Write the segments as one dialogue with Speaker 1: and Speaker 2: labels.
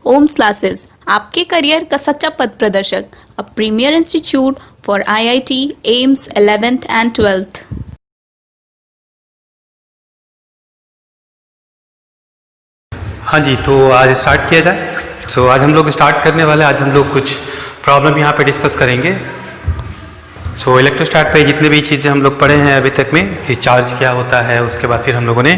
Speaker 1: Ohms classes, आपके career का सच्चा पथ प्रदर्शक, a premier institute for IIT, AIIMS 11th and 12th।
Speaker 2: हाँ जी, तो आज स्टार्ट किया जाए। आज हम लोग स्टार्ट करने वाले, आज हम लोग कुछ प्रॉब्लम यहाँ पे डिस्कस करेंगे। इलेक्ट्रोस्टैट पे जितने भी चीज़ें हम लोग पढ़े हैं अभी तक में कि चार्ज क्या होता है, उसके बाद फिर हम लोगों ने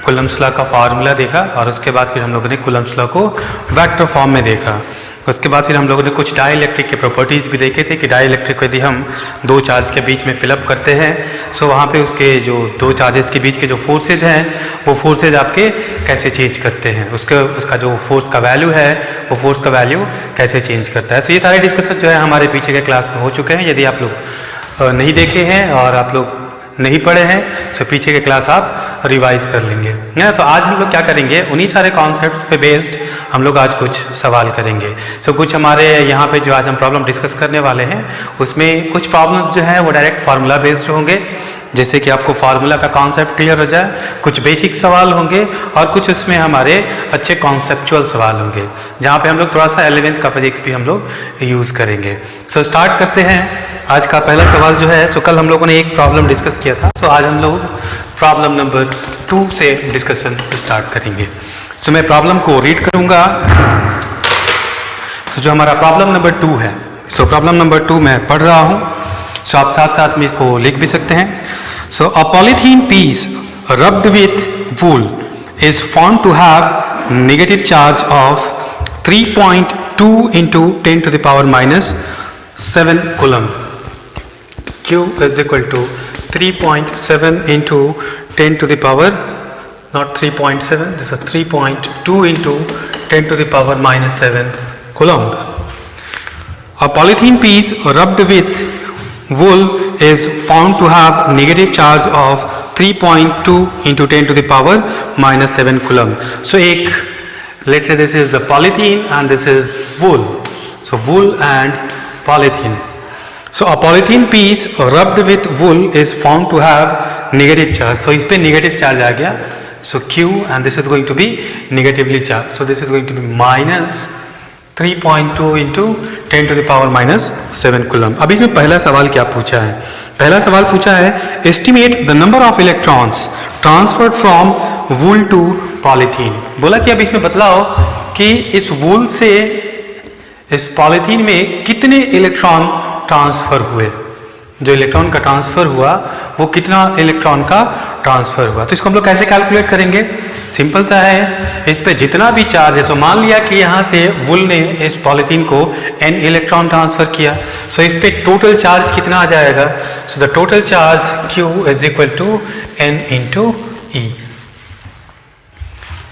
Speaker 2: कूलम्ब्स लॉ का फार्मूला देखा और उसके बाद फिर हम लोगों ने कूलम्ब्स लॉ को वेक्टर फॉर्म में देखा। उसके बाद फिर हम लोगों ने कुछ डाइलेक्ट्रिक के प्रॉपर्टीज़ भी देखे थे कि डाइलेक्ट्रिक को यदि हम दो चार्ज के बीच में फिलअप करते हैं वहाँ पे उसके जो दो चार्जेस के बीच के जो फोर्सेज हैं वो फोर्सेज आपके कैसे चेंज करते हैं, उसका जो फोर्स का वैल्यू है वो फोर्स का वैल्यू कैसे चेंज करता है। ये सारे डिस्कशन जो है हमारे पीछे के क्लास में हो चुके हैं। यदि आप लोग नहीं देखे हैं और आप लोग नहीं पढ़े हैं तो पीछे के क्लास आप रिवाइज कर लेंगे ना। तो आज हम लोग क्या करेंगे, उन्हीं सारे कॉन्सेप्ट पे बेस्ड हम लोग आज कुछ सवाल करेंगे। कुछ हमारे यहाँ पे जो आज हम प्रॉब्लम डिस्कस करने वाले हैं उसमें कुछ प्रॉब्लम जो है वो डायरेक्ट फार्मूला बेस्ड होंगे, जैसे कि आपको फार्मूला का कॉन्सेप्ट क्लियर हो जाए। कुछ बेसिक सवाल होंगे और कुछ उसमें हमारे अच्छे कॉन्सेप्चुअल सवाल होंगे जहाँ पे हम लोग थोड़ा सा 11th का फिजिक्स भी हम लोग यूज़ करेंगे। स्टार्ट करते हैं। आज का पहला सवाल जो है कल हम लोगों ने एक प्रॉब्लम डिस्कस किया था, आज हम लोग प्रॉब्लम नंबर 2 से डिस्कशन स्टार्ट करेंगे। मैं प्रॉब्लम को रीड करूँगा। जो हमारा प्रॉब्लम नंबर 2 है, प्रॉब्लम नंबर 2 मैं पढ़ रहा हूँ, आप साथ साथ में इसको लिख भी सकते हैं। A polythene piece rubbed with wool is found to have negative charge of 3.2 into 10 to the power minus 7 coulomb. Q is equal to 3.7 into 10 to the power, not 3.7, this is 3.2 into 10 to the power minus 7 coulomb. A polythene piece rubbed with wool is found to have negative charge of 3.2 into 10 to the power minus 7 coulomb. Let's say this is the polythene and this is wool. Wool and polythene. A polythene piece rubbed with wool is found to have negative charge. इस पे negative charge आ गया. Q and this is going to be negatively charged. This is going to be minus 3.2 into 10 to the power minus 7 coulomb. अब इसमें पहला सवाल क्या पूछा है? पहला सवाल पूछा है estimate the number of electrons transferred from wool to polythene. बोला कि अब इसमें बतलाओ कि इस wool से इस पॉलीथीन में कितने इलेक्ट्रॉन ट्रांसफर हुए। जो इलेक्ट्रॉन का ट्रांसफर हुआ वो कितना इलेक्ट्रॉन का ट्रांसफर हुआ। तो इसको हम लोग कैसे कैलकुलेट करेंगे? सिंपल सा है, इस पे जितना भी चार्ज है, मान लिया कि यहाँ से वुल ने इस पॉलीथीन को n इलेक्ट्रॉन ट्रांसफर किया, इस पे टोटल चार्ज कितना आ जाएगा? The total charge Q is equal to n into E,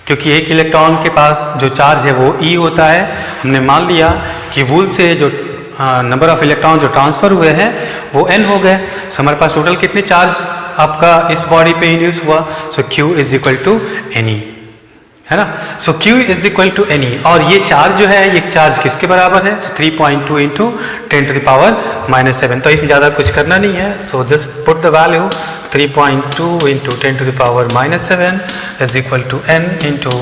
Speaker 2: क्योंकि एक इलेक्ट्रॉन के पास जो चार्ज है वो E होता है। हमने मान लिया कि वुल से जो नंबर ऑफ इलेक्ट्रॉन जो ट्रांसफर हुए हैं वो n हो गए। हमारे पास टोटल कितने चार्ज आपका इस बॉडी पे इंड्यूस हुआ? Q is equal to Ne, है ना। Q is equal to Ne, और ये चार्ज जो है ये चार्ज किसके बराबर है? 3.2 into 10 to the power minus 7। तो इसमें ज़्यादा कुछ करना नहीं है। Just put the value 3.2 into 10 to the power minus 7 is equal to n into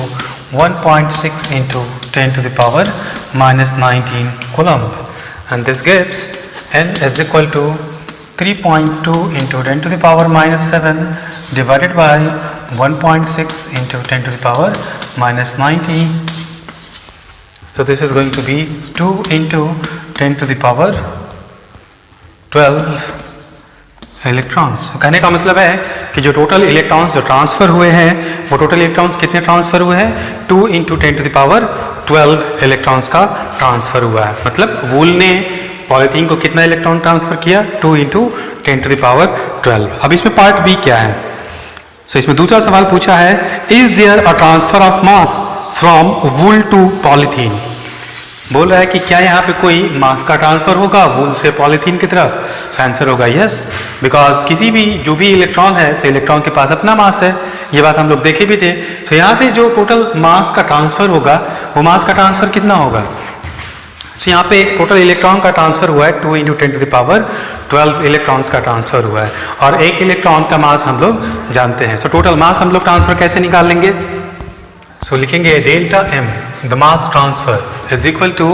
Speaker 2: 1.6 into 10 to the power minus 19 coulomb, and this gives n is equal to 3.2 into 10 to the power minus 7 divided by 1.6 into 10 to the power minus 90. This is going to be 2 into 10 to the power 12 electrons. कहने का मतलब है कि जो total electrons जो transfer हुए हैं वो टोटल इलेक्ट्रॉन्स कितने ट्रांसफर हुए हैं? 2 into 10 to the power 12 electrons का ट्रांसफर हुआ है। मतलब वूल ने पॉलीथीन को कितना इलेक्ट्रॉन ट्रांसफर किया? 2 into 10 to the power 12। अब इसमें पार्ट बी क्या है? इसमें दूसरा सवाल पूछा है is there a transfer of mass from wool to polythene. बोल रहा है कि क्या यहाँ पे कोई मास का ट्रांसफर होगा वूल से पॉलीथीन की तरफ? आंसर होगा यस, बिकॉज किसी भी जो भी इलेक्ट्रॉन है इलेक्ट्रॉन के पास अपना मास है। ये बात हम लोग देखे भी थे। यहाँ से जो टोटल मास का ट्रांसफर होगा वो मास का ट्रांसफर कितना होगा? यहाँ पे टोटल इलेक्ट्रॉन का ट्रांसफर हुआ है 2 into 10 to the power 12 electrons का ट्रांसफर हुआ है, और एक इलेक्ट्रॉन का मास हम लोग जानते हैं। टोटल मास हम लोग ट्रांसफर कैसे निकाल लेंगे? लिखेंगे delta m the mass transfer is equal to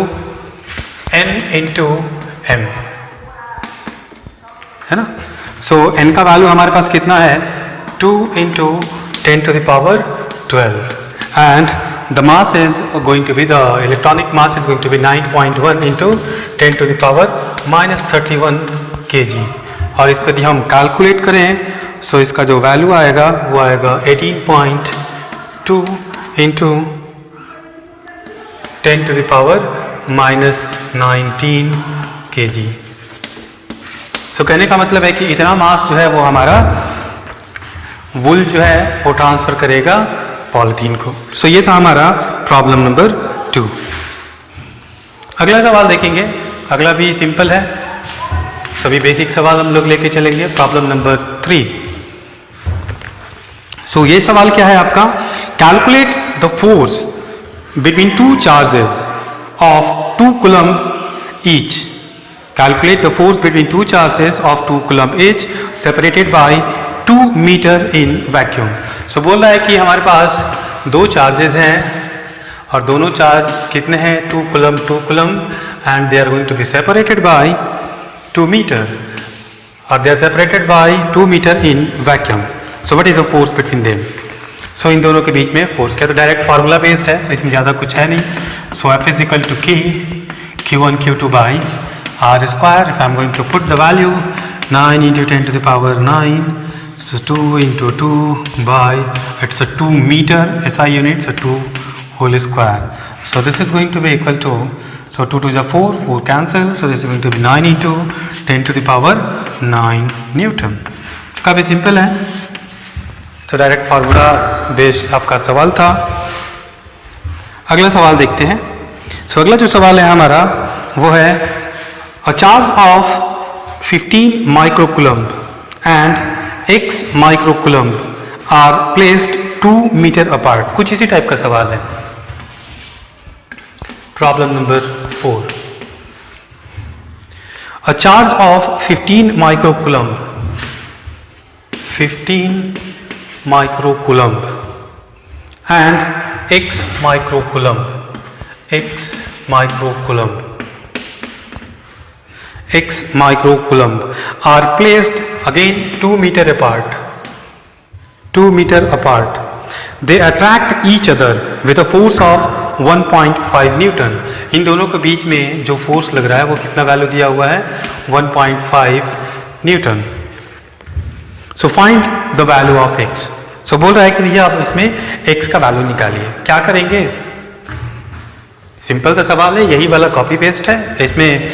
Speaker 2: n into m, है ना. सो n का वैल्यू हमारे पास कितना है, 2 into 10 to the power 12, and the mass is going to be, the electronic mass is going to be 9.1 into 10 to the power minus 31 kg. और इसको यदि हम कैलकुलेट करें सो इसका जो वैल्यू आएगा वो आएगा 18.2 into 10 to the power minus 19 kg. सो कहने का मतलब है कि इतना मास जो है वो हमारा वुल जो है वो ट्रांसफर करेगा पॉलीथीन को. सो ये था हमारा प्रॉब्लम नंबर 2. अगला सवाल देखेंगे. अगला भी सिंपल है, सभी बेसिक सवाल हम लोग लेके चलेंगे. Problem number 3. सो ये सवाल क्या है आपका, calculate the force between two charges of 2 coulomb each. Calculate the force between two charges of 2 coulomb each separated by 2 meter in vacuum. So बोल रहा है कि हमारे पास दो चार्जेस हैं और दोनों चार्ज कितने हैं, 2 coulomb and they are going to be separated by 2 meter or they are separated by 2 meter in vacuum. So what is the force between them? So इन दोनों के बीच में फोर्स क्या, तो डायरेक्ट फार्मूला बेस्ड है, so इसमें ज़्यादा कुछ है नहीं. So F is equal to K Q1 Q2 by R square. If I am going to put the value 9 into 10 to the power 9, so 2 into 2 by, it's a 2 meter SI unit, so 2 whole square. So this is going to be equal to, so 2 to the 4, 4 cancel, so this is going to be 9 into 10 to the power 9 Newton. काफ़ी simple है. तो direct formula based आपका सवाल था. अगला सवाल देखते हैं. सो अगला जो सवाल है हमारा वो है, a charge of 15 microcoulomb and x microcoulomb are placed 2 meter apart. कुछ इसी टाइप का सवाल है. Problem number 4. a charge of 15 microcoulomb and x microcoulomb are placed again 2 meter apart. They attract each other with a force of 1.5 Newton. इन दोनों के बीच में जो force लग रहा है वो कितना वैल्यू दिया हुआ है, 1.5 Newton. So find the value of x. सो बोल रहा है कि भैया आप इसमें x का वैल्यू निकालिए. क्या करेंगे, सिंपल सा सवाल है, यही वाला कॉपी पेस्ट है. इसमें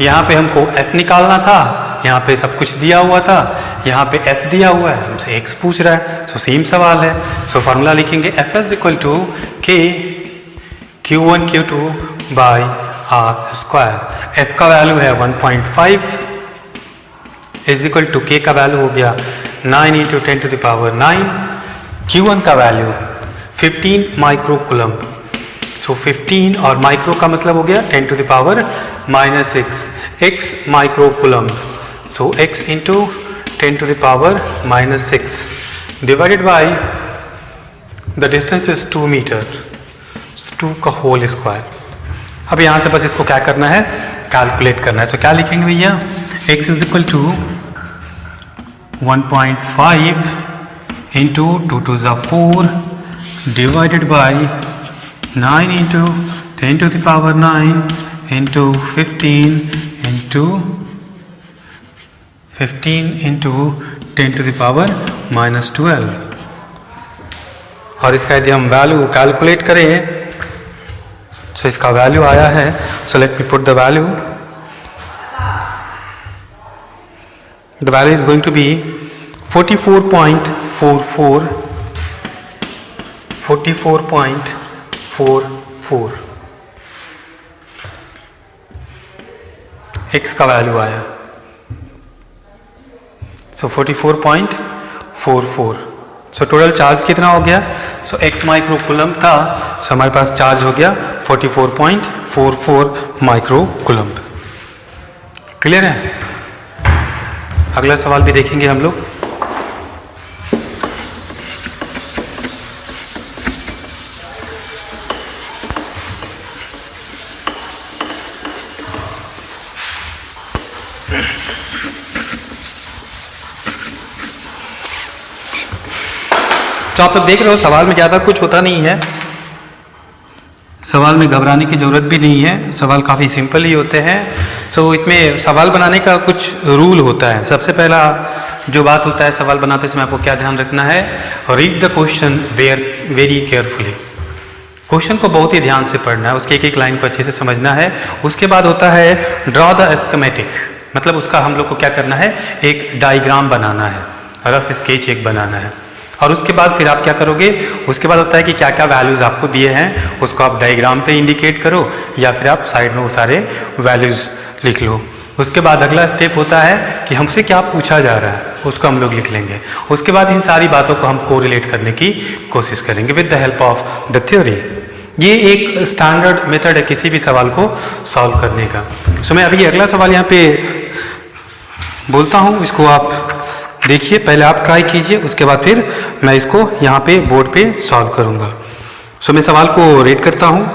Speaker 2: यहाँ पे हमको f निकालना था, यहाँ पे सब कुछ दिया हुआ था, यहाँ पे f दिया हुआ है, हमसे x पूछ रहा है. सो सेम सवाल है. सो फार्मूला लिखेंगे f is equal to k Q1 Q2 by R square. f का वैल्यू है 1.5 इज इक्वल टू k का वैल्यू हो गया 9 into 10 to the power 9. Q1 का वैल्यू 15 माइक्रोकूलम्ब. सो 15 और माइक्रो का मतलब हो गया 10 to the power minus 6 x microcoulomb. So x into 10 to the power minus 6 divided by the distance is 2 metre, 2 का होल स्क्वायर. अब यहाँ से बस इसको क्या करना है, कैलकुलेट करना है. सो क्या लिखेंगे भैया, x इज इक्वल टू 1.5 into 2 to the 4 divided by 9 into 10 to the power 9 into 15 into 10 to the power minus 12. और इसका यदि हम वैल्यू कैलकुलेट करें सो इसका वैल्यू आया है. So let me put the value. The value is going to be 44.44. x का value आया. सो 44.44. सो टोटल चार्ज कितना हो गया, सो x माइक्रोकूलम्ब था, सो हमारे पास चार्ज हो गया 44.44 माइक्रोकूलम्ब. क्लियर है. अगला सवाल भी देखेंगे हम लोग. तो आप लोग देख रहे हो सवाल में ज़्यादा कुछ होता नहीं है, सवाल में घबराने की ज़रूरत भी नहीं है, सवाल काफ़ी सिंपल ही होते हैं। सो इसमें सवाल बनाने का कुछ रूल होता है। सबसे पहला जो बात होता है सवाल बनाते समय आपको क्या ध्यान रखना है, read the question very carefully. Question को बहुत ही ध्यान से पढ़ना है, उसके एक एक लाइन को अच्छे से समझना है। उसके बाद होता है ड्रॉ द स्कीमेटिक, मतलब उसका हम लोग को क्या करना है, एक डायग्राम बनाना है, रफ स्केच एक बनाना है। और उसके बाद फिर आप क्या करोगे, उसके बाद होता है कि क्या क्या वैल्यूज़ आपको दिए हैं उसको आप डायग्राम पे इंडिकेट करो या फिर आप साइड में वो सारे वैल्यूज़ लिख लो। उसके बाद अगला स्टेप होता है कि हमसे क्या पूछा जा रहा है उसको हम लोग लिख लेंगे। उसके बाद इन सारी बातों को हम कोरिलेट करने की कोशिश करेंगे with the help of the theory. ये एक स्टैंडर्ड मेथड है किसी भी सवाल को सॉल्व करने का। सो मैं अभी अगला सवाल यहाँ पे बोलता हूँ, इसको आप देखिए, पहले आप ट्राई कीजिए, उसके बाद फिर मैं इसको यहाँ पे बोर्ड पे सॉल्व करूँगा। सो मैं सवाल को रेट करता हूँ।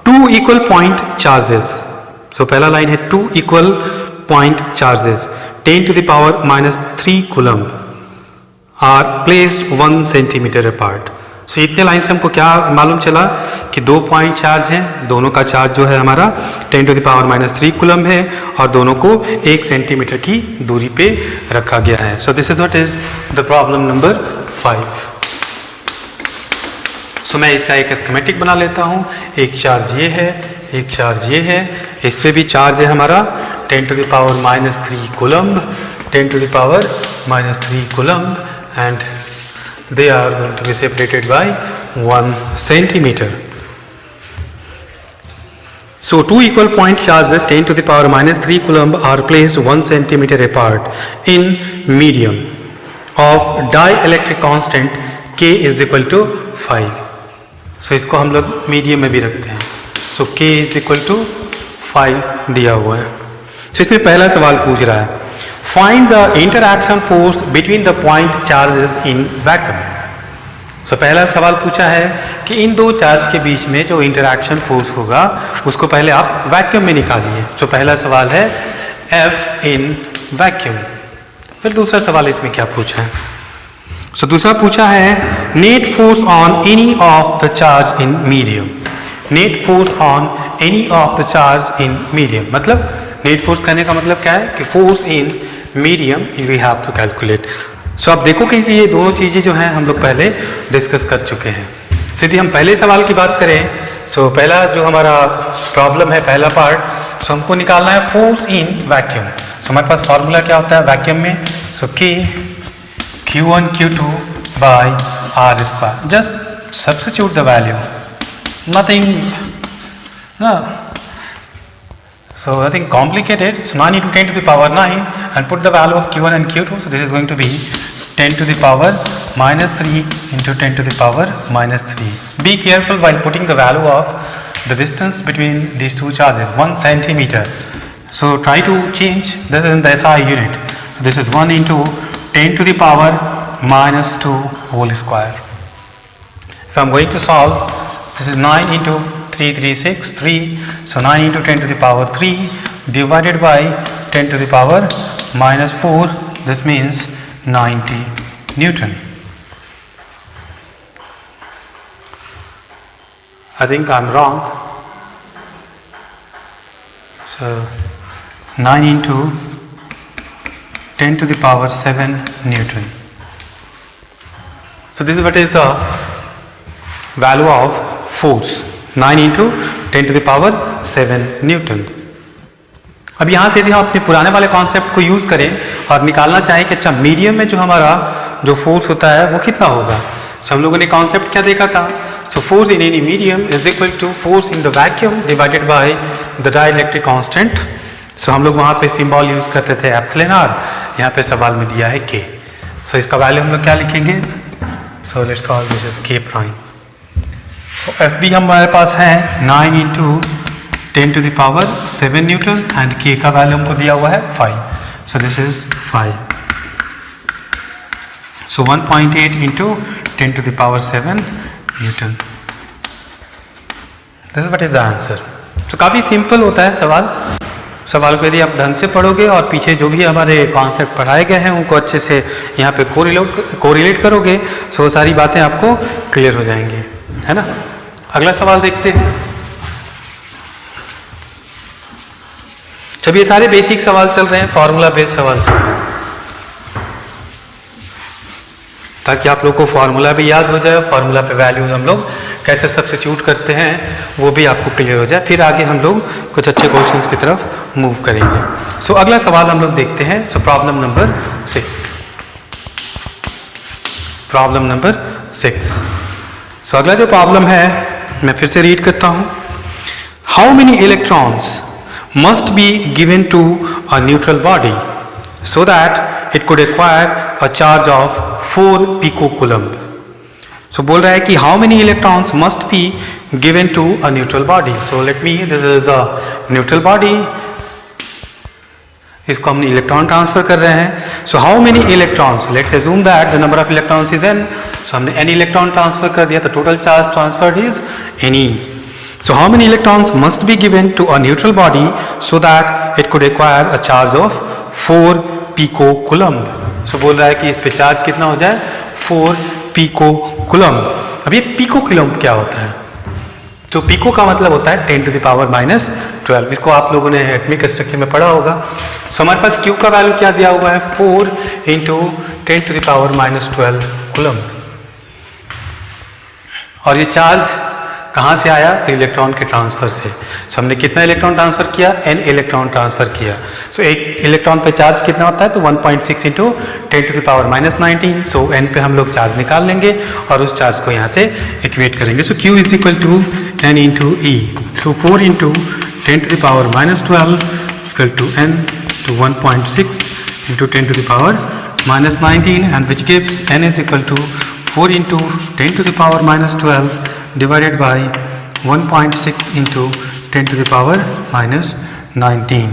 Speaker 2: 2 इक्वल पॉइंट चार्जेस, सो पहला लाइन है 2 equal point charges 10 to the power -3 coulomb are placed 1 centimetre apart. So इतने लाइन से हमको क्या मालूम चला कि 2 पॉइंट चार्ज हैं, दोनों का चार्ज जो है हमारा 10 to the power -3 कूलम है और दोनों को 1 सेंटीमीटर की दूरी पे रखा गया है। सो this is what is the problem number 5। सो मैं इसका एक स्कीमेटिक बना लेता हूँ। एक चार्ज ये है, एक चार्ज ये है, इस पे भी चार्ज है हमारा 10 to the power -3 coulomb, 10 to the power -3 coulomb, and they are going to be separated by 1 centimeter. So 2 equal point charges 10 to the power -3 coulomb are placed 1 centimeter apart in medium of dielectric constant K is equal to 5. So इसको हम लोग medium में भी रखते हैं। So K is equal to 5 दिया हुआ है। So इसमें पहला सवाल पूछ रहा है, Find the interaction force between the point charges in vacuum. So पहला सवाल पूछा है कि इन दो चार्ज के बीच में जो इंटरैक्शन फोर्स होगा उसको पहले आप वैक्यूम में निकालिए। तो पहला सवाल है F in vacuum। फिर दूसरा सवाल इसमें क्या पूछा है, सो दूसरा पूछा है net force on any of the charge in medium. Net force on any of the charge in medium, मतलब नेट फोर्स करने का मतलब क्या है कि force in medium we have to calculate. So आप देखोगे कि ये दोनों चीज़ें जो हैं हम लोग पहले डिस्कस कर चुके हैं। सो यदि हम पहले सवाल की बात करें, सो पहला जो हमारा प्रॉब्लम है, पहला पार्ट, सो हमको निकालना है फोर्स इन वैक्यूम। सो हमारे पास फॉर्मूला क्या होता है वैक्यूम में, सो K Q1 Q2 by R square। Just substitute the value, nothing so nothing complicated। So 9 into 10 to the power 9 and put the value of Q1 and Q2, so this is going to be 10 to the power -3 into 10 to the power -3। Be careful while putting the value of the distance between these two charges, 1 centimeter। So try to change, this is in the SI unit, so this is 1 into 10 to the power -2 whole square। If I am going to solve, this is 9 into 3, 3, so 9 into 10 to the power 3 divided by 10 to the power -4, this means 90 Newton। I think I'm wrong, so 9 into 10 to the power 7 Newton। So this is what is the value of force, 9 into 10 to the power 7 Newton. अब यहाँ से यदि हम अपने पुराने वाले concept को use करें और निकालना चाहें कि अच्छा मीडियम में जो हमारा जो फोर्स होता है वो कितना होगा, सो हम लोगों ने कॉन्सेप्ट क्या देखा था, so force in any medium is equal to force in the vacuum divided by the dielectric constant. So हम लोग वहाँ पे सिंबल यूज़ करते थे एप्सिलॉन आर, यहाँ पे सवाल में दिया है K। सो इसका वैल्यू हम लोग क्या लिखेंगे, so let's solve, this is K prime. So F B हमारे पास है 9 into 10 to the power 7 newton and K का वैल्यू हमको दिया हुआ है 5, so this is 5। So 1.8 into 10 to the power 7 newton, this is what is the answer. So काफ़ी simple होता है सवाल। सवाल को यदि आप ढंग से पढ़ोगे और पीछे जो भी हमारे कॉन्सेप्ट पढ़ाए गए हैं उनको अच्छे से यहाँ पे कोरिलेट करोगे, सो सारी बातें आपको क्लियर हो जाएंगी, है ना। अगला सवाल देखते हैं। जब ये सारे बेसिक सवाल चल रहे हैं, फॉर्मूला बेस्ड सवाल चल रहे हैं, ताकि आप लोग को फॉर्मूला भी याद हो जाए, फॉर्मूला पे वैल्यूज हम लोग कैसे सब्स्टिट्यूट करते हैं वो भी आपको क्लियर हो जाए, फिर आगे हम लोग कुछ अच्छे क्वेश्चंस की तरफ मूव करेंगे। सो अगला सवाल हम लोग देखते हैं। So problem number 6। Problem number 6। सो अगला जो प्रॉब्लम है मैं फिर से रीड करता हूँ। How many electrons must be given to a neutral body so that it could acquire a charge of 4 picocoulomb. So बोल रहा है कि how many electrons must be given to a neutral body. So this is a neutral body. इसको हम electron transfer कर रहे हैं। So how many electrons, let's assume that the number of electrons is n। सो हमने n electron transfer कर दिया, तो total charge transferred is ne. So how many electrons must be given to a neutral body so that it could acquire a charge of 4 picocoulomb. So बोल रहा है कि इस पे चार्ज कितना हो जाए, 4 picocoulomb. अब ये picocoulomb क्या होता है? तो पिको का मतलब होता है 10 to the power minus 12। इसको आप लोगों ने एटॉमिक स्ट्रक्चर में पढ़ा होगा। सो हमारे पास Q का वैल्यू क्या दिया हुआ है, 4 into 10 to the power minus 12 coulomb। और ये चार्ज कहाँ से आया, तो इलेक्ट्रॉन के ट्रांसफर से। सो हमने कितना इलेक्ट्रॉन ट्रांसफर किया, n इलेक्ट्रॉन ट्रांसफर किया। सो एक इलेक्ट्रॉन पे चार्ज कितना होता है, तो 1.6 into 10 to the power minus 19। So n पे हम लोग चार्ज निकाल लेंगे और उस चार्ज को यहाँ से इक्वेट करेंगे। So q is equal to n into E. So 4 into 10 to the power minus 12 equal to n to 1.6 into 10 to the power minus 19, and which gives n is equal to 4 into 10 to the power minus 12 divided by 1.6 into 10 to the power minus 19।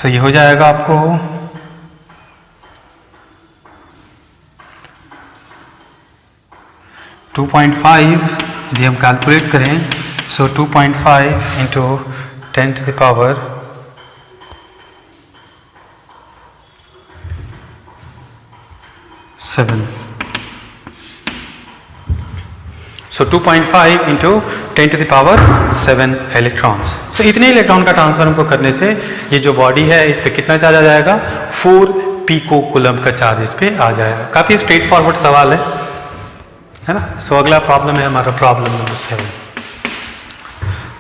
Speaker 2: So ये हो जाएगा आपको 2.5। यदि हम calculate करें, so 2.5 into 10 to the power 7। So 2.5 into 10 to the power 7 electrons. So इतने electron का transfer हमको करने से ये जो बॉडी है इस पे कितना चार्ज आ जाएगा, 4 पिकोकुलम्ब का चार्ज इस पे आ जाएगा। काफ़ी स्ट्रेट फॉरवर्ड सवाल है ना। सो अगला प्रॉब्लम है हमारा प्रॉब्लम नंबर 7।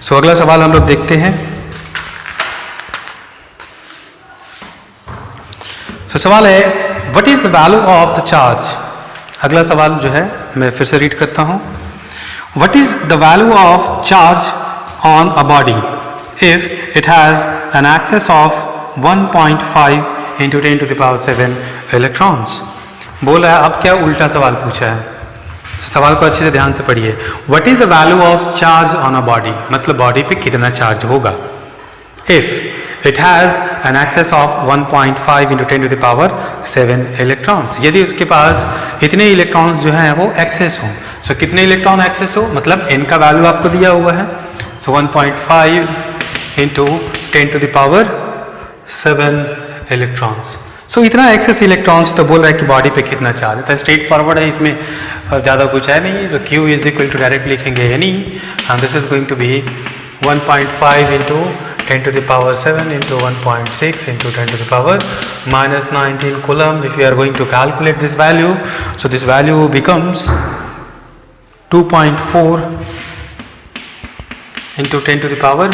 Speaker 2: सो अगला सवाल हम लोग देखते हैं। सो सवाल है, what is the value of the charge. अगला सवाल जो है मैं फिर से रीड करता हूँ। What is the value of charge on a body if it has an excess of 1.5 into 10 to the power 7 electrons? बोल रहा है, अब क्या उल्टा सवाल पूछा है। सवाल को अच्छे से ध्यान से पढ़िए। What is the value of charge on a body, मतलब बॉडी पे कितना चार्ज होगा। If it has an excess of 1.5 into 10 to the power 7 electrons, यदि उसके पास इतने इलेक्ट्रॉन्स जो हैं वो एक्सेस हों। सो कितने इलेक्ट्रॉन एक्सेस हो, मतलब n का वैल्यू आपको दिया हुआ है। So 1.5 into 10 to the power 7 electrons. So इतना एक्सेस इलेक्ट्रॉन्स, तो बोल रहा है कि बॉडी पे कितना चार्ज है। तो स्ट्रेट फॉरवर्ड है, इसमें ज़्यादा कुछ है नहीं। So q is equal to direct लिखेंगे ne, and this is going to be 1.5 into 10 to the power 7 into 1.6 into 10 to the power minus 19 coulomb. If you are going to calculate this value, so this value becomes 2.4 into 10 to the power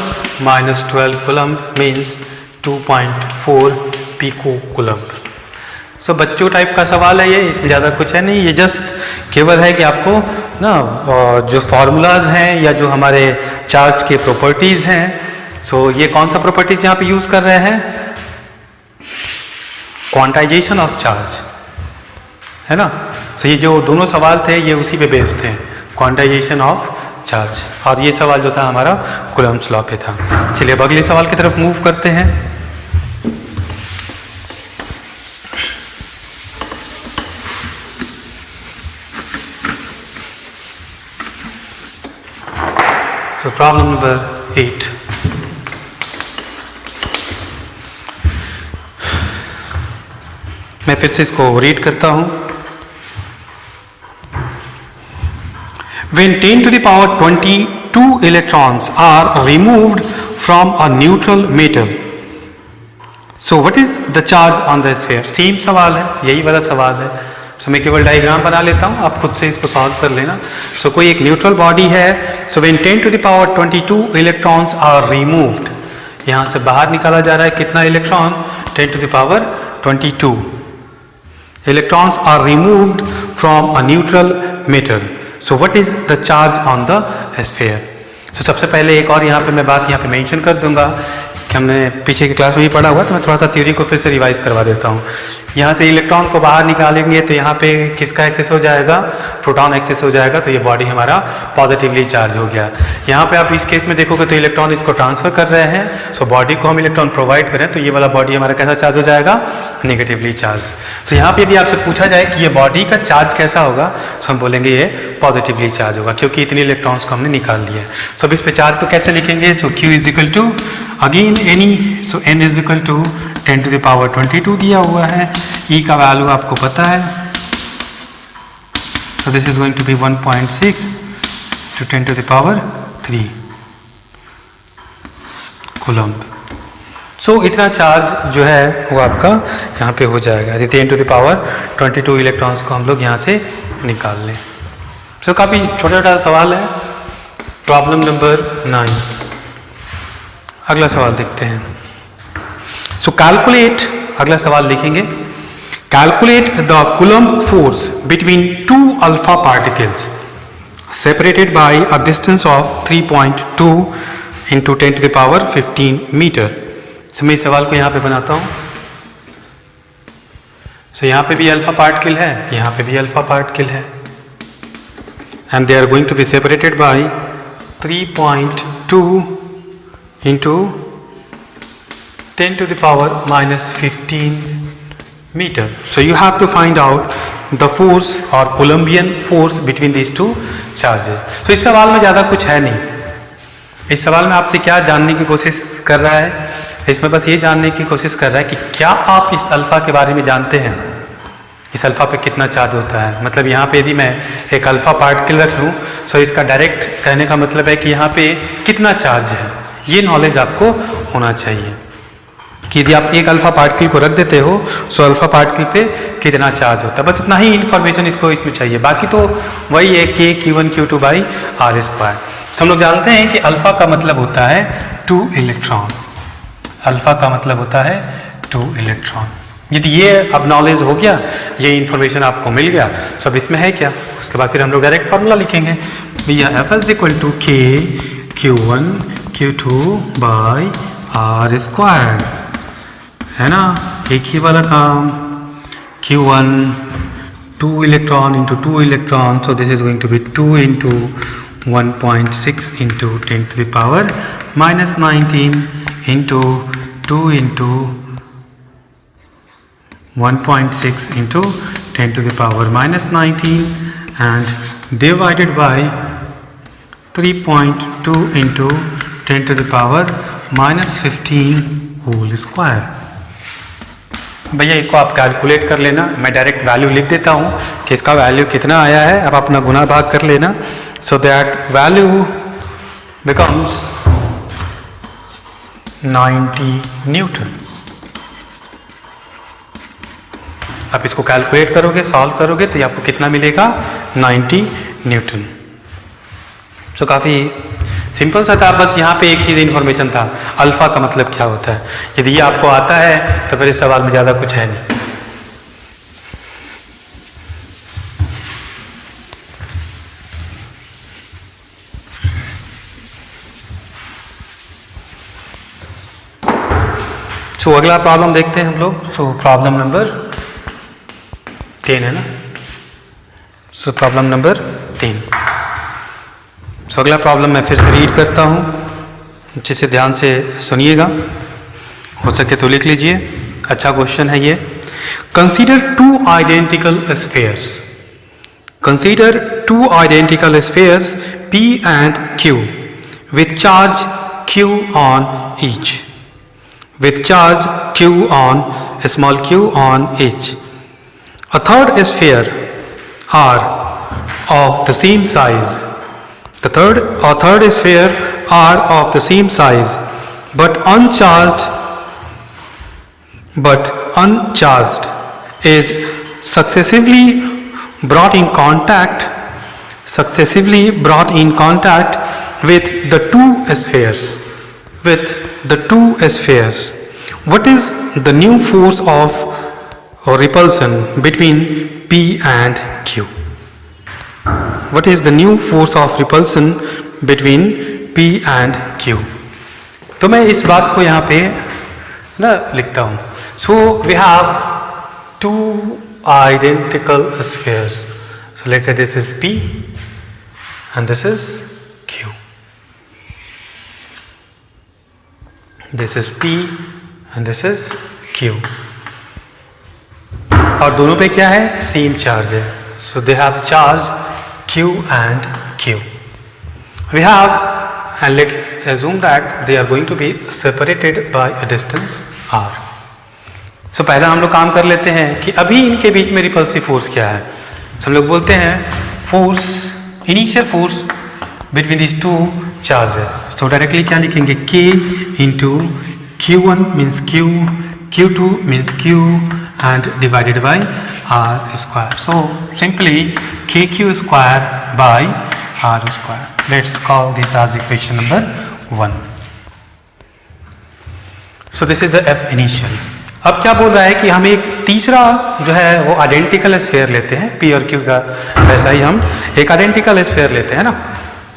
Speaker 2: minus 12 coulomb, means 2.4 picocoulomb. सो बच्चों type का सवाल है ये, इसमें ज़्यादा कुछ है नहीं। ये जस्ट केवल है कि आपको ना जो फार्मूलाज हैं या जो हमारे चार्ज के प्रॉपर्टीज़ हैं, सो ये कौन सा प्रॉपर्टीज यहाँ पे यूज़ कर रहे हैं, क्वांटाइजेशन ऑफ चार्ज, है ना। सो ये जो दोनों सवाल थे ये उसी पे बेस्ड थे, क्वांटाइजेशन ऑफ चार्ज। और ये सवाल जो था हमारा कूलम्ब्स लॉ पे था। चलिए अब अगले सवाल की तरफ मूव करते हैं। So problem number 8। फिर से इसको रीड करता हूं। When 10 to the power 22 electrons are removed from a neutral metal, so what is the charge on the sphere? Same सवाल है, यही वाला सवाल है। So मैं केवल डायग्राम बना लेता हूँ, आप खुद से इसको सॉल्व कर लेना। So कोई एक न्यूट्रल बॉडी है, so when 10 to the power 22 electrons are removed, यहाँ से बाहर निकाला जा रहा है कितना electron? 10 to the power 22 electrons are removed from a neutral metal. So what is the charge on the sphere? So सबसे पहले एक और यहाँ पे मैं बात यहाँ पे मेंशन कर दूंगा कि हमने पीछे की क्लास में ही पढ़ा हुआ, तो मैं थोड़ा सा थ्योरी को फिर से रिवाइज करवा देता हूँ। यहाँ से इलेक्ट्रॉन को बाहर निकालेंगे तो यहाँ पे किसका एक्सेस हो जाएगा? प्रोटॉन एक्सेस हो जाएगा, तो ये बॉडी हमारा पॉजिटिवली चार्ज हो गया। यहाँ पे आप इस केस में देखोगे तो इलेक्ट्रॉन इसको ट्रांसफर कर रहे हैं, सो बॉडी को हम इलेक्ट्रॉन प्रोवाइड करें तो ये वाला बॉडी हमारा कैसा चार्ज हो जाएगा? Negatively charge. तो यहाँ पे यदि आपसे पूछा जाए कि ये बॉडी का चार्ज कैसा होगा, तो हम बोलेंगे ये पॉजिटिवली चार्ज होगा, क्योंकि इतने इलेक्ट्रॉन्स को हमने निकाल लिया है। सो अब इस पे चार्ज को कैसे लिखेंगे? So Q is equal to again N E, so N is equal to 10 to the power 22 दिया हुआ है, E का वैल्यू आपको पता है, so this is going to be 1.6 to 10 to the power 3 coulomb. So इतना चार्ज जो है वो आपका यहाँ पे हो जाएगा यदि 10 to the power 22 इलेक्ट्रॉन्स को हम लोग यहाँ से निकाल लें। सो काफ़ी छोटा छोटा सवाल है। प्रॉब्लम नंबर 9, अगला सवाल देखते हैं। सो कैलकुलेट, अगला सवाल लिखेंगे, calculate the coulomb force between two alpha particles separated by a distance of 3.2 into 10 to the power 15 metre. So मैं इस सवाल को यहाँ पे बनाता हूँ। सो यहाँ पे भी अल्फा पार्टिकल है, यहाँ पे भी अल्फा पार्टिकल है, and they are going to be separated by 3.2 into 10 to the power minus 15 meter. So you have to find out the force or Coulombian force between these two charges. So इस सवाल में ज़्यादा कुछ है नहीं। इस सवाल में आपसे क्या जानने की कोशिश कर रहा है? इसमें बस ये जानने की कोशिश कर रहा है कि क्या आप इस अल्फा के बारे में जानते हैं, इस अल्फा पे कितना चार्ज होता है। मतलब यहाँ पे यदि मैं एक अल्फा पार्टिकल रख लूँ, सो इसका डायरेक्ट कहने का मतलब है कि यहाँ पे कितना चार्ज है, ये नॉलेज आपको होना चाहिए कि यदि आप एक अल्फा पार्टिकल को रख देते हो, सो अल्फा पार्टिकल पे कितना चार्ज होता है। बस इतना ही इन्फॉर्मेशन इसको इसमें चाहिए, बाकी तो वही है K Q1 Q2 by R square. हम लोग जानते हैं कि अल्फा का मतलब होता है 2 इलेक्ट्रॉन, अल्फा का मतलब होता है 2 इलेक्ट्रॉन। यदि ये अब नॉलेज हो गया, ये इन्फॉर्मेशन आपको मिल गया, तो अब इसमें है क्या, उसके बाद फिर हम लोग डायरेक्ट फार्मूला लिखेंगे भैया, F is equal to K Q1 Q2 by R square, है ना, एक ही वाला काम। Q1 2 electron into 2 electron, so this is going to be 2 into 1.6 into 10 to the power minus 19 into 2 into 1.6 into 10 to the power minus 19 and divided by 3.2 into 10 to the power minus 15 whole square। भैया इसको आप calculate कर लेना, मैं direct value लिख देता हूँ कि इसका वैल्यू कितना आया है, अब अपना गुना भाग कर लेना, so that value becomes 90 Newton. आप इसको कैलकुलेट करोगे, सॉल्व करोगे तो ये आपको कितना मिलेगा? 90 न्यूटन। सो काफ़ी सिंपल सा था, बस यहाँ पे एक चीज़ इन्फॉर्मेशन था, अल्फा का मतलब क्या होता है। यदि ये आपको आता है तो फिर इस सवाल में ज़्यादा कुछ है नहीं। सो अगला प्रॉब्लम देखते हैं हम लोग। सो प्रॉब्लम नंबर 10 है ना। So problem number 10। सो अगला प्रॉब्लम मैं फिर से रीड करता हूँ, अच्छे से ध्यान से सुनिएगा, हो सके तो लिख लीजिए, अच्छा क्वेश्चन है ये। Consider two identical spheres, consider two identical spheres P and Q with charge Q on each, with charge Q on small q on each, A third sphere are of the same size. The third sphere are of the same size, but uncharged is successively brought in contact with the two spheres. What is the new force of repulsion between P and Q? What is the new force of repulsion between P and Q? तो मैं इस बात को यहाँ पे ना लिखता हूँ. So we have two identical spheres. So let's say this is P and this is Q. This is P and this is Q. और दोनों पे क्या है? सेम चार्ज है. So they have charge Q and Q. We have, and let's assume that they are going to be separated by a distance r. So पहला हम लोग काम कर लेते हैं कि अभी इनके बीच में रिपल्सिव फोर्स क्या है. So हम लोग बोलते हैं force, initial force between this two charge है. तो डायरेक्टली क्या लिखेंगे? K into Q1 means Q, Q2 means Q and divided by r square. So simply kq square by r square. Let's call this as equation number 1. So this is the F initial. अब क्या बोल रहा है कि हम एक तीसरा जो है वो आइडेंटिकल स्फीयर लेते हैं. P और Q का वैसा ही हम एक आइडेंटिकल स्फीयर लेते हैं ना,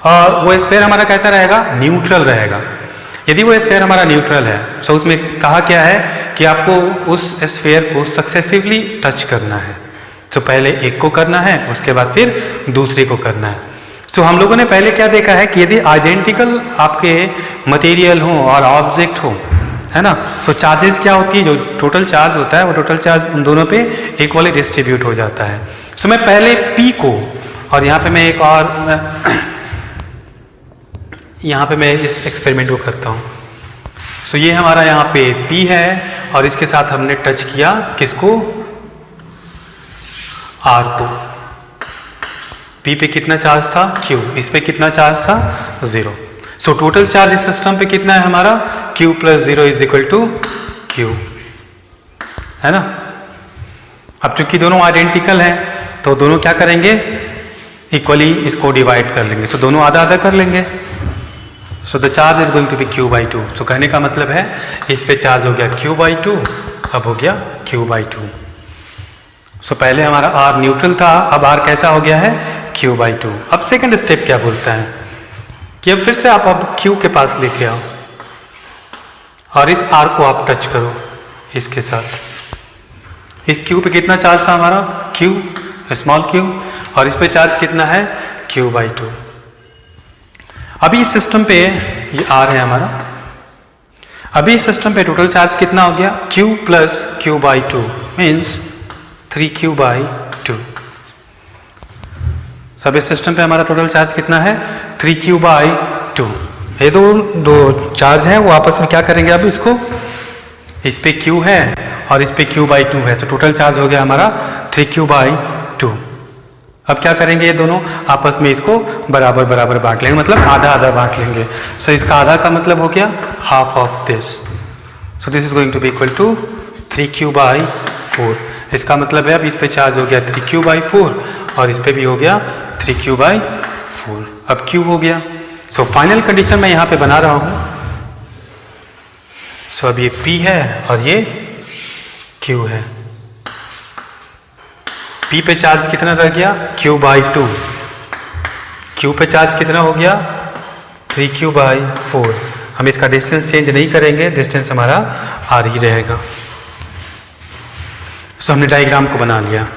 Speaker 2: और वो स्फीयर हमारा कैसा रहेगा? न्यूट्रल रहेगा. यदि वो स्फीयर हमारा न्यूट्रल है तो उसमें कहा क्या है कि आपको उस स्फीयर को सक्सेसिवली टच करना है. तो पहले एक को करना है, उसके बाद फिर दूसरे को करना है. तो हम लोगों ने पहले क्या देखा है कि यदि आइडेंटिकल आपके मटेरियल हो और ऑब्जेक्ट हो, है ना, सो चार्जेस क्या होती है? जो टोटल चार्ज होता है वो टोटल चार्ज उन दोनों पे इक्वली डिस्ट्रीब्यूट हो जाता है. सो मैं पहले P को, और यहाँ पे मैं एक और यहाँ पे मैं इस एक्सपेरिमेंट को करता हूँ. सो ये हमारा यहाँ पे P है और इसके साथ हमने टच किया किसको? R को. P पे कितना चार्ज था? Q. इस पे कितना चार्ज था? 0. सो टोटल चार्ज इस सिस्टम पे कितना है हमारा? Q plus 0 is equal to Q, है ना. अब चूंकि दोनों आइडेंटिकल हैं तो दोनों क्या करेंगे? इक्वली इसको डिवाइड कर लेंगे. सो दोनों आधा आधा कर लेंगे. So the charge is going to be Q by 2. So कहने का मतलब है इस पे चार्ज हो गया Q बाई 2, अब हो गया Q बाई 2. सो पहले हमारा R न्यूट्रल था, अब R कैसा हो गया है? Q by 2. अब सेकंड स्टेप क्या बोलता है कि अब फिर से आप अब Q के पास लेके आओ और इस R को आप टच करो इसके साथ. इस Q पे कितना चार्ज था हमारा? Q, स्मॉल q, और इस पे चार्ज कितना है? Q by 2. अभी इस सिस्टम पे ये R है हमारा. अभी इस सिस्टम पे टोटल चार्ज कितना हो गया? Q plus Q by 2 means 3Q by 2. सब इस सिस्टम पे हमारा टोटल चार्ज कितना है? 3Q by 2. ये दो चार्ज हैं वो आपस में क्या करेंगे? अब इसको, इस पे Q है और इस पे Q बाई 2 है. तो टोटल चार्ज हो गया हमारा 3Q बाई 2. अब क्या करेंगे? ये दोनों आपस में इसको बराबर बराबर बांट लेंगे, मतलब आधा आधा बांट लेंगे. सो इसका आधा का मतलब हो गया half of this. So this is going to be equal to 3Q by 4. इसका मतलब है अब इस पे चार्ज हो गया 3Q बाई 4 और इस पे भी हो गया 3Q बाई 4. अब Q हो गया. सो फाइनल कंडीशन मैं यहाँ पे बना रहा हूँ. सो अब ये P है और ये Q है. P पे चार्ज कितना रह गया? Q by 2. Q पे चार्ज कितना हो गया? 3Q by 4. हम इसका डिस्टेंस चेंज नहीं करेंगे, डिस्टेंस हमारा R ही रहेगा. सो हमने डायग्राम को बना लिया.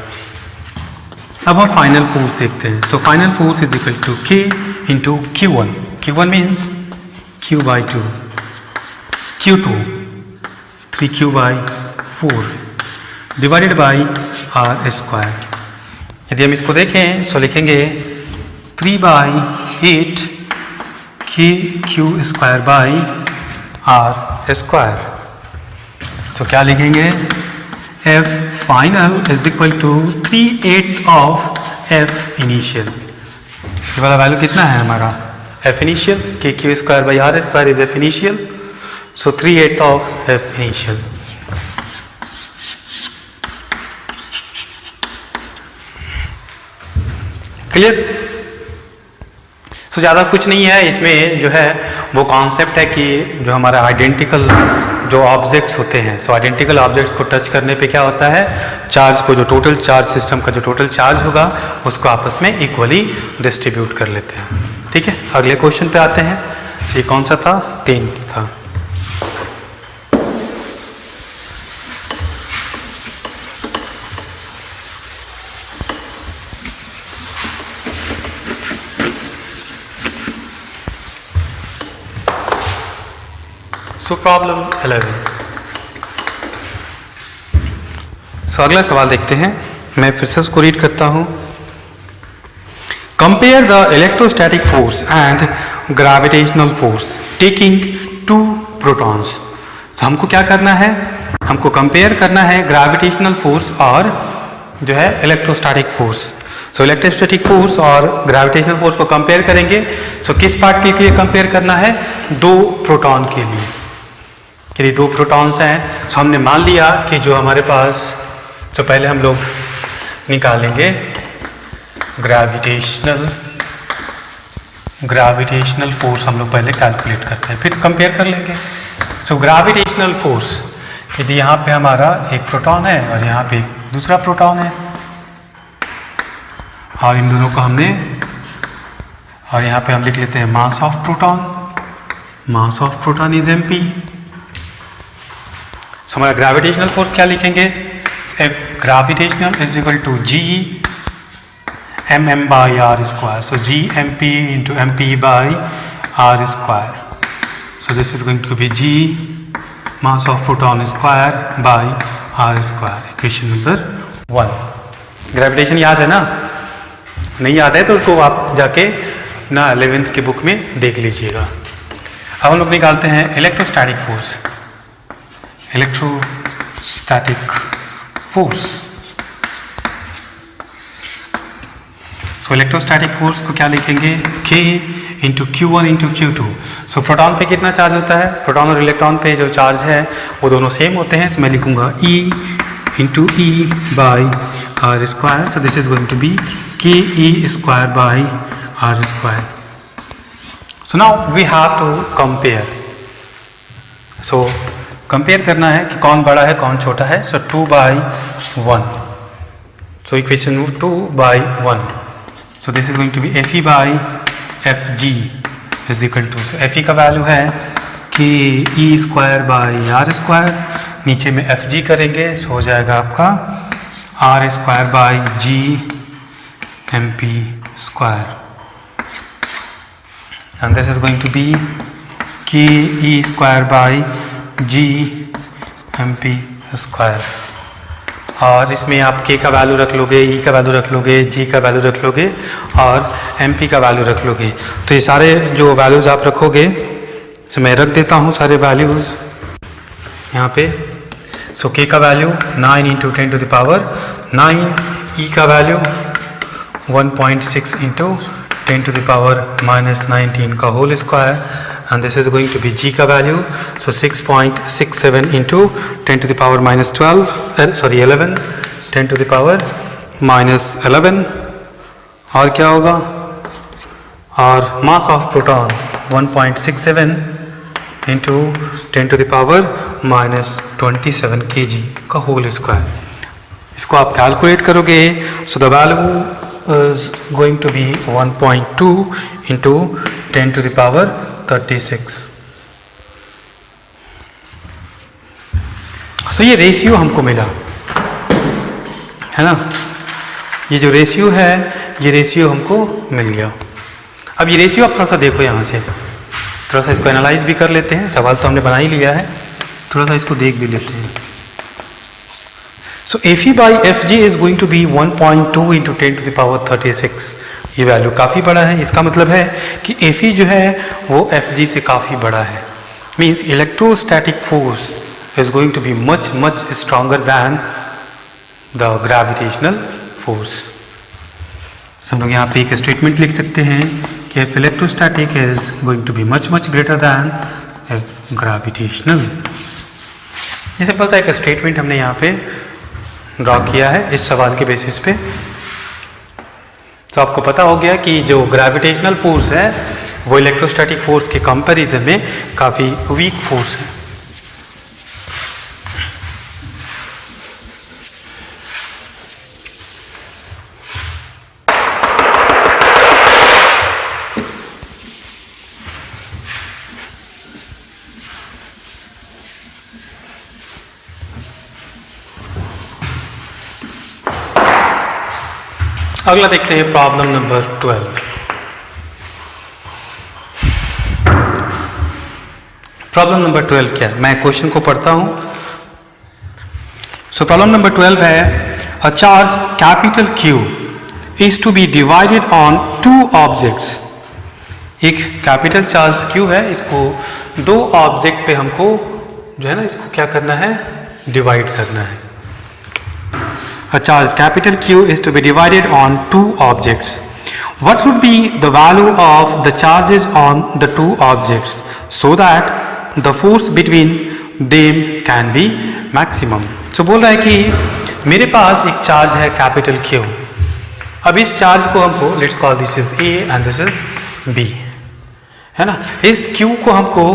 Speaker 2: अब हम फाइनल फोर्स देखते हैं. So final force is equal to K into Q1. Q1 means Q by 2, Q2 3Q by 4 divided by R square. यदि हम इसको देखें सो लिखेंगे 3 by 8 KQ square by R square. तो क्या लिखेंगे? F final is equal to 3/8 of F initial. ये वाला वैल्यू कितना है हमारा F initial, K Q square by are square is F initial, so 3/8 of F initial. Clear? सो ज़्यादा कुछ नहीं है इसमें, जो है वो कॉन्सेप्ट है कि जो हमारा आइडेंटिकल जो ऑब्जेक्ट्स होते हैं, सो आइडेंटिकल ऑब्जेक्ट्स को टच करने पे क्या होता है, चार्ज को, जो टोटल चार्ज सिस्टम का जो टोटल चार्ज होगा उसको आपस में इक्वली डिस्ट्रीब्यूट कर लेते हैं। ठीक है, अगले क्वेश्चन पे आते हैं। ये कौन सा था? 3 था। So problem 11। सो अगला सवाल देखते हैं, मैं फिर से उसको रीड करता हूं। Compare the electrostatic force and gravitational force taking 2 protons. तो हमको क्या करना है, हमको कंपेयर करना है ग्रेविटेशनल फोर्स और जो है इलेक्ट्रोस्टैटिक फोर्स। सो इलेक्ट्रोस्टैटिक फोर्स और ग्रेविटेशनल फोर्स को कंपेयर करेंगे। सो किस पार्ट के लिए कंपेयर करना है? 2 प्रोटॉन के लिए। यदि 2 प्रोटॉन्स हैं, तो हमने मान लिया कि जो हमारे पास, तो पहले हम लोग निकालेंगे ग्रेविटेशनल फोर्स, हम लोग पहले कैलकुलेट करते हैं, फिर कंपेयर कर लेंगे। सो ग्रेविटेशनल फोर्स, यदि यहाँ पे हमारा एक प्रोटॉन है और यहाँ पे एक दूसरा प्रोटॉन है, और इन दोनों को हमने, और यहाँ पे हम लिख लेते हैं mass of proton. Mass of proton is mp। So हमारा ग्रेविटेशनल फोर्स क्या लिखेंगे? F gravitational is equal to G mm by are square. So G mp into mp by are square. So this is going to be G mass of proton square by are square. Equation number 1। Gravitation याद है ना? नहीं याद है तो उसको आप जाके ना 11th की बुक में देख लीजिएगा। अब हम लोग निकालते हैं इलेक्ट्रोस्टैटिक फोर्स। इलेक्ट्रोस्टैटिक फोर्स, सो इलेक्ट्रोस्टैटिक फोर्स को क्या लिखेंगे? K into Q1 into Q2। सो प्रोटॉन पे कितना चार्ज होता है? प्रोटॉन और इलेक्ट्रॉन पे जो चार्ज है वो दोनों सेम होते हैं। सो मैं लिखूंगा E into E by are square. So this is going to be KE square by are square. So now we have to compare. सो कंपेयर करना है कि कौन बड़ा है कौन छोटा है। So 2/1। So equation 2/1। So this is going to be Fe by Fg is equal to, so Fe का वैल्यू है कि E square by are square, नीचे में Fg करेंगे, सो हो जाएगा आपका R square by G mp square, and this is going to be KE square by G mp square. और इसमें आप K का वैल्यू रख लोगे, E का वैल्यू रख लोगे, G का वैल्यू रख लोगे और mp का वैल्यू रख लोगे। तो ये सारे जो वैल्यूज़ आप रखोगे, तो मैं रख देता हूँ सारे वैल्यूज़ यहाँ पे। सो K का value 9 into 10 to the power 9, E का value 1.6 into 10 to the power -19 का whole square, and this is going to be G का value, so 6.67 into 10 to the power -12, 11, 10 to the power -11। और क्या होगा? और mass of proton 1.67 into 10 to the power -27 kg का whole square. इसको आप calculate करोगे, so the value is going to be 1.2 into 10 to the power 36। सो ये ratio हमको मिला है ना, ये जो रेशियो है ये रेशियो हमको मिल गया। अब ये रेशियो आप थोड़ा सा देखो यहाँ से, थोड़ा सा इसको एनालाइज भी कर लेते हैं। सवाल तो हमने बना ही लिया है, थोड़ा सा इसको देख भी लेते हैं। So Fe by Fg is going to be 1.2 into 10 to the power 36। ये वैल्यू काफ़ी बड़ा है, इसका मतलब है कि Fe जो है वो Fg से काफ़ी बड़ा है। Means electrostatic force is going to be much stronger than the gravitational force. हम लोग यहाँ पे एक स्टेटमेंट लिख सकते हैं कि F electrostatic is going to be much much greater than F gravitational. ये सिंपल सा एक स्टेटमेंट हमने यहाँ पे ड्रॉ किया है इस सवाल के बेसिस पे। तो आपको पता हो गया कि जो ग्रेविटेशनल फोर्स है वो इलेक्ट्रोस्टैटिक फोर्स के कंपैरिजन में काफ़ी वीक फोर्स है। अगला देखते हैं प्रॉब्लम नंबर 12। प्रॉब्लम नंबर 12 क्या है, मैं क्वेश्चन को पढ़ता हूं। सो प्रॉब्लम नंबर 12 है a charge capital Q is to be divided on two objects. एक कैपिटल चार्ज Q है, इसको दो ऑब्जेक्ट पे हमको जो है ना इसको क्या करना है, डिवाइड करना है। A charge capital Q is to be divided on two objects. What would be the value of the charges on the two objects so that the force between them can be maximum? So बोल रहा है कि मेरे पास एक charge है capital Q। अब इस charge को हमको let's call this is A and this is B, है ना। इस Q को हमको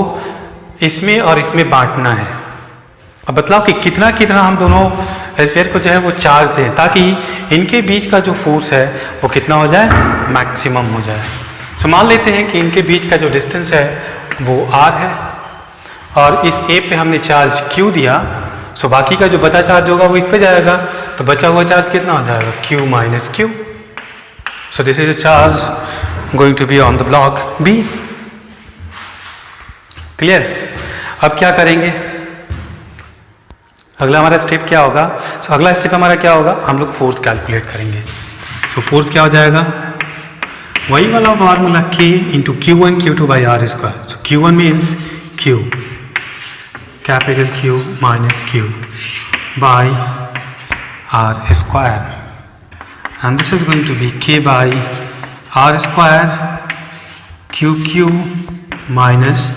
Speaker 2: इसमें और इसमें बांटना है। अब बतलाओ कि कितना कितना हम दोनों स्फीयर को जो है वो चार्ज दें ताकि इनके बीच का जो फोर्स है वो कितना हो जाए, मैक्सिमम हो जाए। तो मान लेते हैं कि इनके बीच का जो डिस्टेंस है वो r है और इस A पे हमने चार्ज Q दिया। सो बाकी का जो बचा चार्ज होगा वो इस पे जाएगा, तो बचा हुआ चार्ज कितना हो जाएगा, Q minus Q। So this is a charge going to be on the block B। Clear. अब क्या करेंगे, अगला हमारा स्टेप क्या होगा। सो अगला स्टेप हमारा क्या होगा, हम लोग फोर्स कैलकुलेट करेंगे। सो फोर्स क्या हो जाएगा, वही वाला formula K into Q1 Q2 by are square. So Q1 means Q capital Q minus Q by are square and this is going to be K by are square Q minus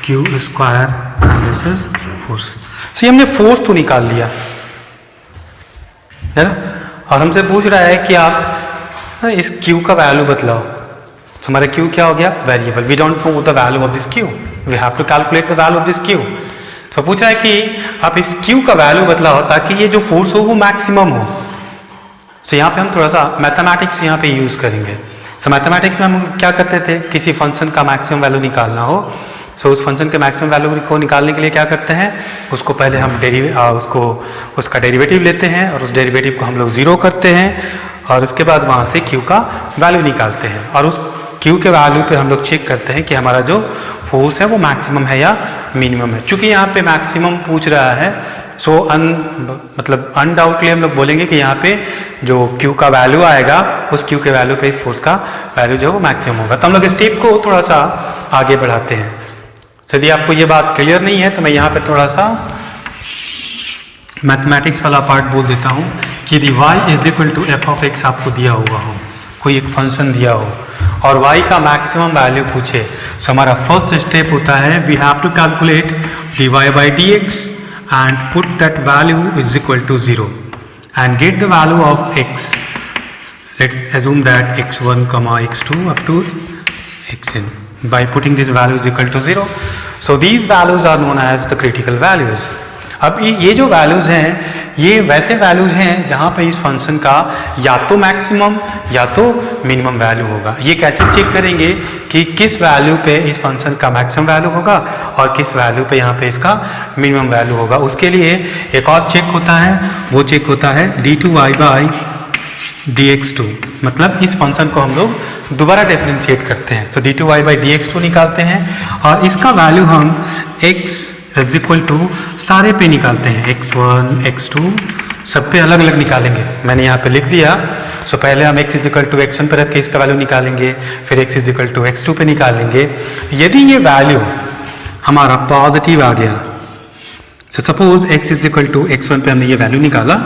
Speaker 2: Q square and this is force. So हमने force तो निकाल लिया है ना, और हमसे पूछ रहा है कि आप इस Q का वैल्यू बतलाओ। तो हमारा Q क्या हो गया, variable. We don't know the value of this Q, we have to calculate the value of this Q। तो पूछ रहा है कि आप इस Q का वैल्यू बतलाओ ताकि ये जो फोर्स हो वो मैक्सिमम हो। सो यहाँ पे हम थोड़ा सा मैथमेटिक्स यहाँ पे यूज करेंगे। सो मैथमेटिक्स में हम क्या करते थे, किसी फंक्शन का मैक्सिमम वैल्यू निकालना हो सो उस फंक्शन के मैक्सिमम वैल्यू को निकालने के लिए क्या करते हैं, उसको पहले हम उसका डेरिवेटिव लेते हैं और उस डेरिवेटिव को हम लोग जीरो करते हैं और उसके बाद वहाँ से Q का वैल्यू निकालते हैं और उस Q के वैल्यू पे हम लोग चेक करते हैं कि हमारा जो फोर्स है वो मैक्सिमम है या मिनिमम है। चूंकि यहाँ पे मैक्सिमम पूछ रहा है सो मतलब अनडाउटली हम लोग बोलेंगे कि यहाँ पे जो Q का वैल्यू आएगा उस Q के वैल्यू पे इस फोर्स का वैल्यू जो है वो मैक्सिमम होगा। तो हम लोग स्टेप को थोड़ा सा आगे बढ़ाते हैं। यदि आपको ये बात क्लियर नहीं है तो मैं यहाँ पे थोड़ा सा मैथमेटिक्स वाला पार्ट बोल देता हूँ कि यदि y is equal to F of X आपको दिया हुआ हो, कोई एक फंक्शन दिया हो और y का मैक्सिमम वैल्यू पूछे, तो हमारा फर्स्ट स्टेप होता है we have to calculate dy by dx and put that value is equal to 0 and get the value of x। Let's assume that x1 x2 up to xn by putting this value is equal to 0. So these values are known as the critical values. अब ये जो values हैं ये वैसे values हैं जहाँ पे इस फंक्शन का या तो मैक्सिमम या तो मिनिमम वैल्यू होगा। ये कैसे चेक करेंगे कि किस वैल्यू पे इस फंक्शन का मैक्सिमम वैल्यू होगा और किस वैल्यू पे यहाँ पे इसका मिनिमम वैल्यू होगा। उसके लिए एक और चेक होता है, वो चेक होता है d2y बाई dx2। मतलब इस फंक्शन को हम लोग दोबारा डिफरेंशिएट करते हैं। तो d2y बाई dx2 निकालते हैं और इसका वैल्यू हम x इज इक्वल टू सारे पे निकालते हैं, x1 x2 सब पे अलग अलग निकालेंगे। मैंने यहाँ पे लिख दिया। सो पहले हम x is equal to x1 पे रख के इसका वैल्यू निकालेंगे, फिर x is equal to x2 पे निकालेंगे। यदि ये वैल्यू हमारा पॉजिटिव आ गया, so suppose x is equal to x1 पे हमने ये वैल्यू निकाला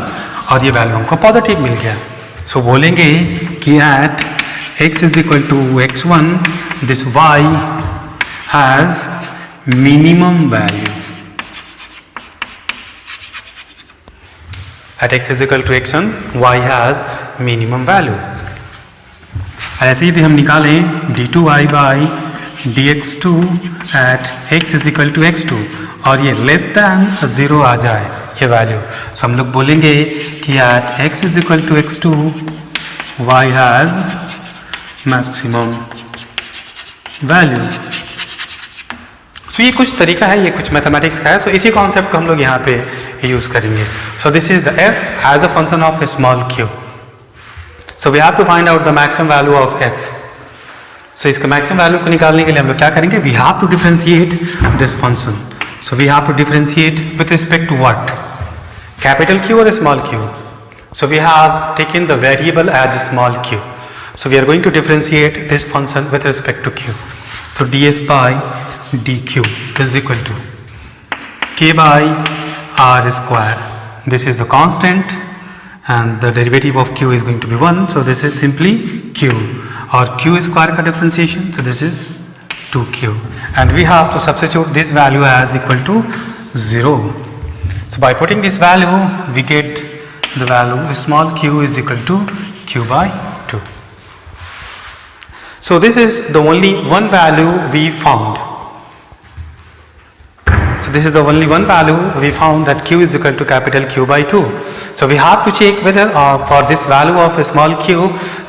Speaker 2: और ये वैल्यू हमको पॉजिटिव मिल गया। सो बोलेंगे कि at x is equal to x1 this y has minimum value. At x is equal to x1, y has minimum value. ऐसे ही हम निकालें d2y by dx2 at x is equal to x2 और ये less than 0 आ जाए ये value. so हम लोग बोलेंगे कि at x is equal to x2 y has maximum value। तो ये कुछ तरीका है, ये कुछ मैथमेटिक्स का है। सो इसी कॉन्सेप्ट को हम लोग यहाँ पे यूज करेंगे। So this is the f as a function of a small q। So we have to find out the maximum value of f। So इसका मैक्सिमम वैल्यू को निकालने के लिए हम लोग क्या करेंगे, we have to differentiate this function. So we have to differentiate with respect to what, capital Q और small q। So we have taken the variable as small q। So we are going to differentiate this function with respect to q। सो ds by dq is equal to k by r square. This is the constant and the derivative of q is going to be 1. So this is simply q और q square का differentiation. So this is 2q and we have to substitute this value as equal to 0. So by putting this value we get the value small q is equal to q by 2. So this is the only one value we found. So this is the only one value we found, that q is equal to capital Q by 2. So we have to check whether for this value of a small q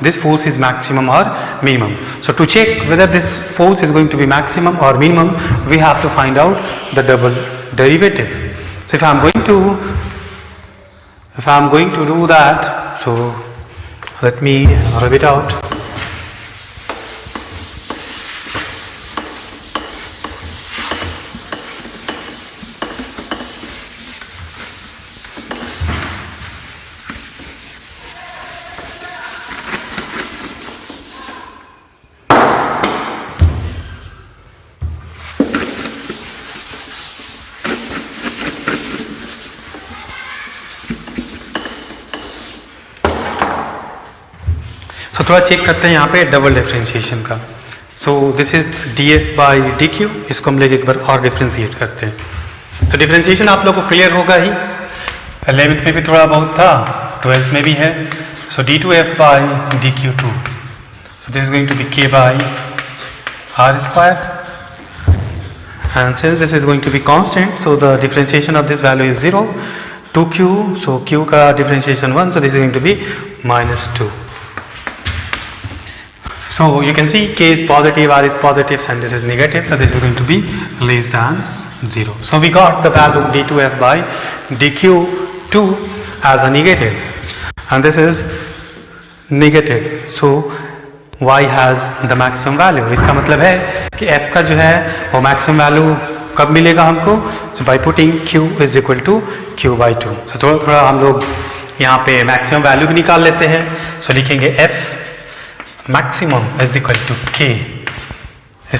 Speaker 2: this force is maximum or minimum. So to check whether this force is going to be maximum or minimum, we have to find out the double derivative. So if I am going to do that, so let me rub it out. तो थोड़ा check करते हैं यहाँ पे double differentiation का। सो this is df by dq, इसको हम लोग एक बार और डिफरेंशिएट करते हैं। सो डिफरेंशिएशन आप लोग को क्लियर होगा ही, 11th में भी थोड़ा बहुत था, 12th में भी है। So d2f by dq2, so this is going to be k by r square and since this is going to be constant, so the differentiation of this value is 0, 2q, सो q का differentiation 1, so this is going to be -2. So you can see k is positive, r is positive and this is negative, so this is going to be less than 0. So we got the value d2f by dq2 as a negative and this is negative, so y has the maximum value. इसका मतलब है कि f का जो है वो maximum value कब मिलेगा हमको, so by putting q is equal to q by 2. so थोड़ा थोड़ा हम लोग यहाँ पे maximum value भी निकाल लेते हैं। so लिखेंगे f maximum is equal to k,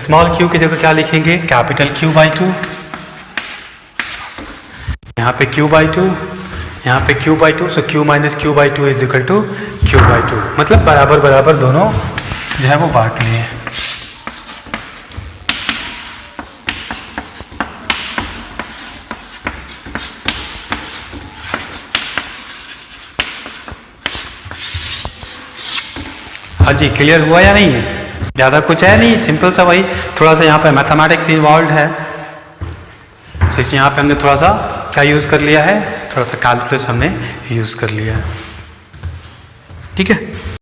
Speaker 2: small q की जगह क्या लिखेंगे, कैपिटल Q by 2, यहाँ पे Q by 2, यहाँ पे Q by 2, so Q minus Q by 2 is equal to Q by 2, मतलब बराबर बराबर दोनों जो है वो बांट लिए। हाँ जी, क्लियर हुआ या नहीं है? ज़्यादा कुछ है नहीं, सिंपल सा वही, थोड़ा सा यहाँ पे मैथमेटिक्स इन्वॉल्व है। तो इस यहाँ पे हमने थोड़ा सा क्या यूज़ कर लिया है, थोड़ा सा कैलकुलस हमने यूज़ कर लिया है। ठीक है।